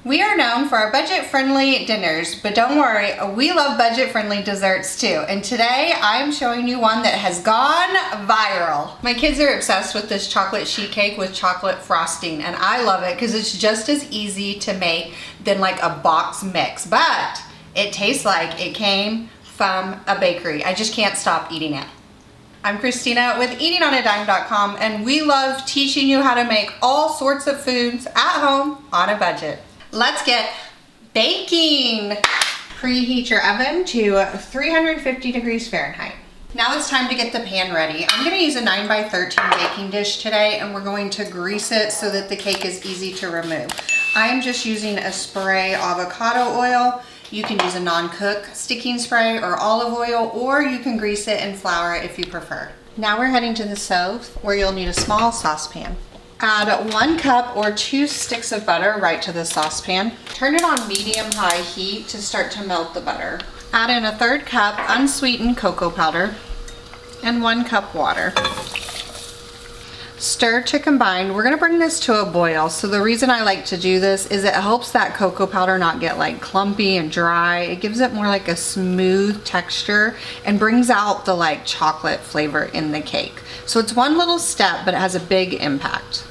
We are known for our budget-friendly dinners, but don't worry, we love budget-friendly desserts too. And today I'm showing you one that has gone viral. My kids are obsessed with this chocolate sheet cake with chocolate frosting, and I love it because it's just as easy to make than like a box mix, but it tastes like it came from a bakery. I just can't stop eating it. I'm Christina with eatingonadime.com, and we love teaching you how to make all sorts of foods at home on a budget. Let's get baking. Preheat your oven to 350 degrees Fahrenheit. Now it's time to get the pan ready. I'm gonna use a 9x13 baking dish today, and we're going to grease it so that the cake is easy to remove. I am just using a spray avocado oil. You can use a non-cook sticking spray or olive oil, or you can grease it and flour it if you prefer. Now we're heading to the stove where you'll need a small saucepan. Add 1 cup or 2 sticks of butter right to the saucepan. Turn it on medium-high heat to start to melt the butter. Add in a 1/3 cup unsweetened cocoa powder and 1 cup water. Stir to combine. We're gonna bring this to a boil. So the reason I like to do this is it helps that cocoa powder not get like clumpy and dry. It gives it more like a smooth texture and brings out the like chocolate flavor in the cake. So it's one little step, but it has a big impact.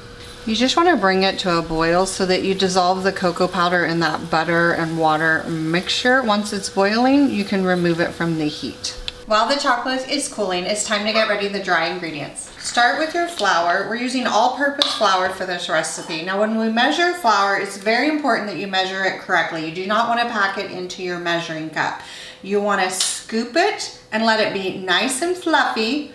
You just want to bring it to a boil so that you dissolve the cocoa powder in that butter and water mixture. Once it's boiling, you can remove it from the heat. While the chocolate is cooling, it's time to get ready the dry ingredients. Start with your flour. We're using all-purpose flour for this recipe. Now when we measure flour, it's very important that you measure it correctly. You do not want to pack it into your measuring cup. You want to scoop it and let it be nice and fluffy.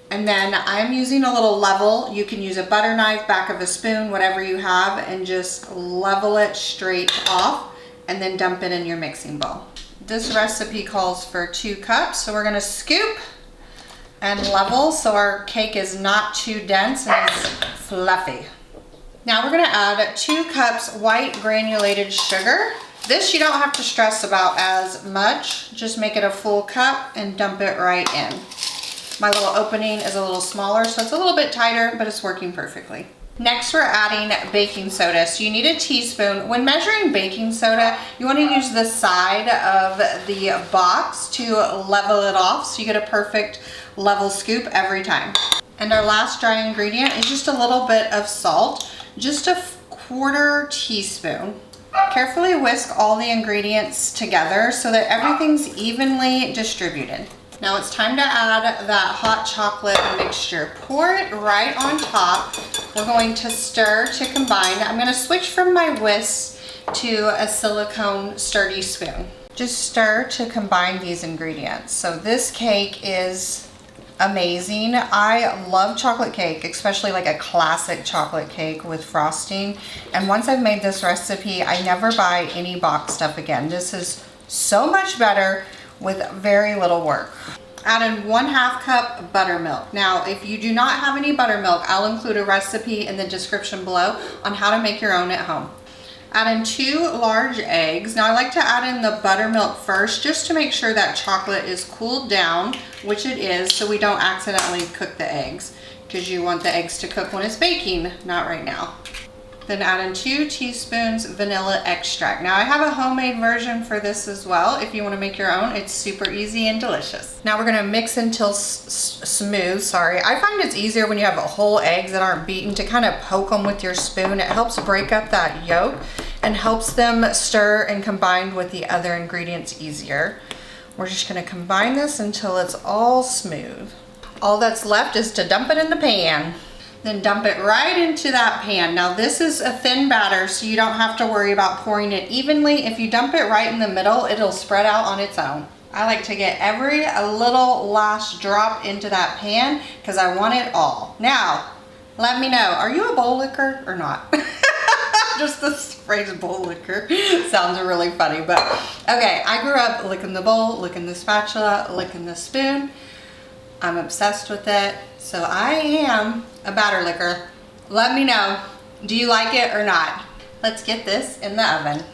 And then I'm using a little level. You can use a butter knife, back of a spoon, whatever you have, and just level it straight off and then dump it in your mixing bowl. This recipe calls for 2 cups, so we're gonna scoop and level so our cake is not too dense and is fluffy. Now we're gonna add 2 cups white granulated sugar. This you don't have to stress about as much. Just make it a full cup and dump it right in. My little opening is a little smaller, so it's a little bit tighter, but it's working perfectly. Next, we're adding baking soda. So you need a teaspoon. When measuring baking soda, you want to use the side of the box to level it off so you get a perfect level scoop every time. And our last dry ingredient is just a little bit of salt, just a 1/4 teaspoon. Carefully whisk all the ingredients together so that everything's evenly distributed. Now it's time to add that hot chocolate mixture. Pour it right on top. We're going to stir to combine. I'm going to switch from my whisk to a silicone sturdy spoon. Just stir to combine these ingredients. So this cake is amazing. I love chocolate cake, especially like a classic chocolate cake with frosting. And once I've made this recipe, I never buy any box stuff again. This is so much better with very little work. Add in 1/2 cup buttermilk. Now, if you do not have any buttermilk, I'll include a recipe in the description below on how to make your own at home. Add in 2 large eggs. Now I like to add in the buttermilk first just to make sure that chocolate is cooled down, which it is, so we don't accidentally cook the eggs, because you want the eggs to cook when it's baking, not right now. Then add in 2 teaspoons vanilla extract. Now I have a homemade version for this as well. If you want to make your own, it's super easy and delicious. Now we're gonna mix until smooth, sorry. I find it's easier when you have whole eggs that aren't beaten to kind of poke them with your spoon. It helps break up that yolk and helps them stir and combine with the other ingredients easier. We're just gonna combine this until it's all smooth. All that's left is to dump it in the pan. Then dump it right into that pan. Now this is a thin batter, so you don't have to worry about pouring it evenly. If you dump it right in the middle, it'll spread out on its own. I like to get a little last drop into that pan because I want it all. Now, let me know, are you a bowl licker or not? Just this phrase bowl licker sounds really funny, but okay, I grew up licking the bowl, licking the spatula, licking the spoon. I'm obsessed with it. So I am a batter licker. Let me know, do you like it or not? Let's get this in the oven.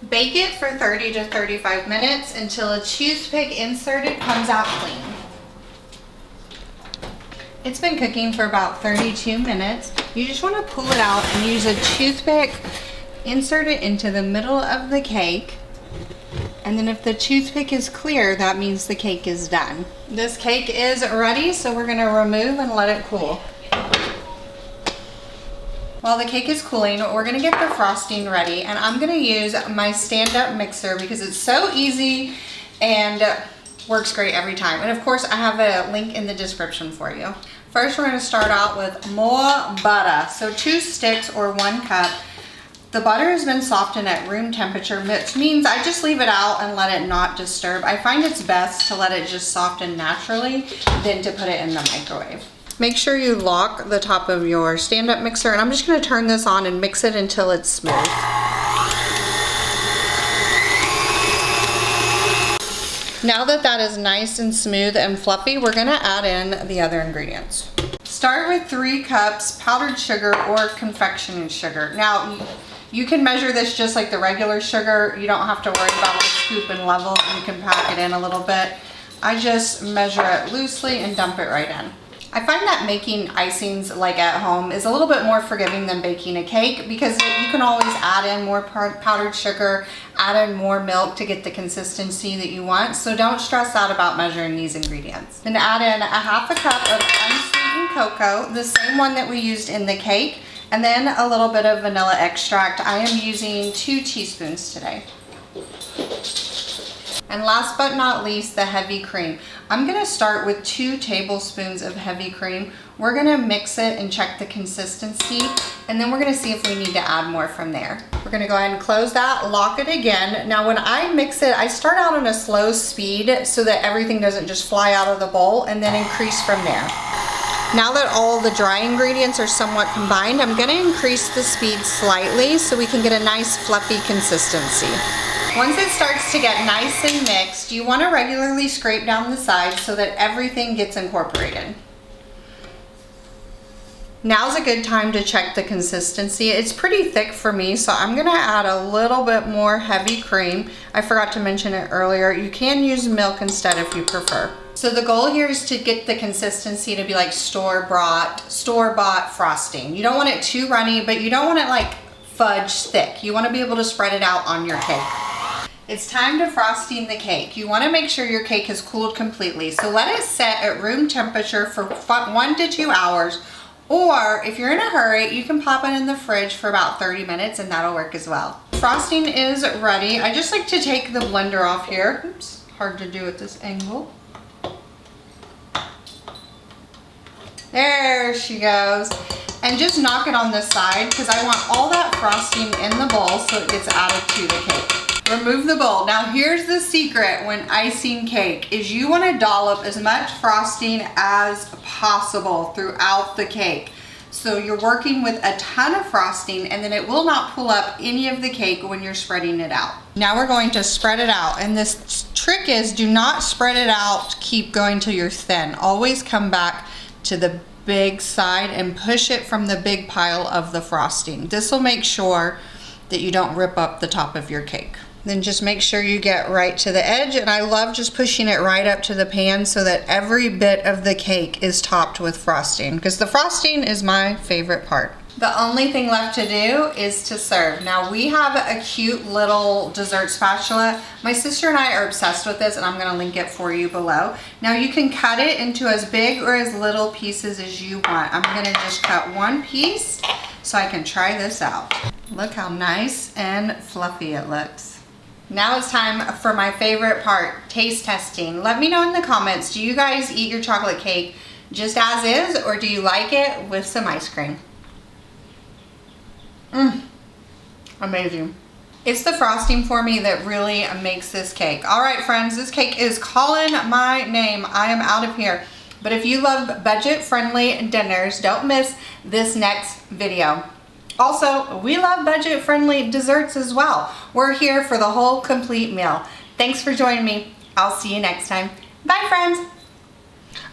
Bake it for 30 to 35 minutes until a toothpick inserted comes out clean. It's been cooking for about 32 minutes. You just want to pull it out and use a toothpick insert it into the middle of the cake. And then if the toothpick is clear, that means the cake is done. This cake is ready, so we're gonna remove and let it cool. While the cake is cooling, we're gonna get the frosting ready, and I'm gonna use my stand-up mixer because it's so easy and works great every time. And of course, I have a link in the description for you. First, we're gonna start out with more butter. So 2 sticks or 1 cup. The butter has been softened at room temperature, which means I just leave it out and let it not disturb. I find it's best to let it just soften naturally than to put it in the microwave. Make sure you lock the top of your stand-up mixer, and I'm just gonna turn this on and mix it until it's smooth. Now that that is nice and smooth and fluffy, we're gonna add in the other ingredients. Start with 3 cups powdered sugar or confectionery sugar. Now, you can measure this just like the regular sugar. You don't have to worry about the scoop and level. You can pack it in a little bit. I just measure it loosely and dump it right in. I find that making icings like at home is a little bit more forgiving than baking a cake because you can always add in more powdered sugar, add in more milk to get the consistency that you want. So don't stress out about measuring these ingredients. Then add in a 1/2 cup of unsweetened cocoa, the same one that we used in the cake, and then a little bit of vanilla extract. I am using 2 teaspoons today. And last but not least, the heavy cream. I'm gonna start with 2 tablespoons of heavy cream. We're gonna mix it and check the consistency, and then we're gonna see if we need to add more from there. We're gonna go ahead and close that, lock it again. Now when I mix it, I start out on a slow speed so that everything doesn't just fly out of the bowl, and then increase from there. Now that all the dry ingredients are somewhat combined, I'm gonna increase the speed slightly so we can get a nice fluffy consistency. Once it starts to get nice and mixed, you want to regularly scrape down the sides so that everything gets incorporated. Now's a good time to check the consistency. It's pretty thick for me, so I'm gonna add a little bit more heavy cream. I forgot to mention it earlier. You can use milk instead if you prefer. So the goal here is to get the consistency to be like store-bought frosting. You don't want it too runny, but you don't want it like fudge thick. You want to be able to spread it out on your cake. It's time to frosting the cake. You want to make sure your cake has cooled completely. So let it set at room temperature for 1 to 2 hours. Or if you're in a hurry, you can pop it in the fridge for about 30 minutes and that'll work as well. Frosting is ready. I just like to take the blender off here. Oops, hard to do at this angle. There she goes. And just knock it on this side because I want all that frosting in the bowl so it gets added to the cake. Remove the bowl. Now here's the secret when icing cake is you want to dollop as much frosting as possible throughout the cake. So you're working with a ton of frosting and then it will not pull up any of the cake when you're spreading it out. Now we're going to spread it out, and this trick is do not spread it out, keep going till you're thin. Always come back to the big side and push it from the big pile of the frosting. This will make sure that you don't rip up the top of your cake. Then just make sure you get right to the edge, and I love just pushing it right up to the pan so that every bit of the cake is topped with frosting, because the frosting is my favorite part. The only thing left to do is to serve. Now we have a cute little dessert spatula. My sister and I are obsessed with this, and I'm gonna link it for you below. Now you can cut it into as big or as little pieces as you want. I'm gonna just cut 1 piece so I can try this out. Look how nice and fluffy it looks. Now it's time for my favorite part, taste testing. Let me know in the comments, do you guys eat your chocolate cake just as is, or do you like it with some ice cream? Amazing. It's the frosting for me that really makes this cake. All right, friends, this cake is calling my name. I am out of here. But if you love budget-friendly dinners, don't miss this next video. Also, we love budget-friendly desserts as well. We're here for the whole complete meal. Thanks for joining me. I'll see you next time. Bye, friends.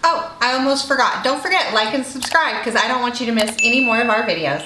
Oh, I almost forgot. Don't forget, like and subscribe because I don't want you to miss any more of our videos.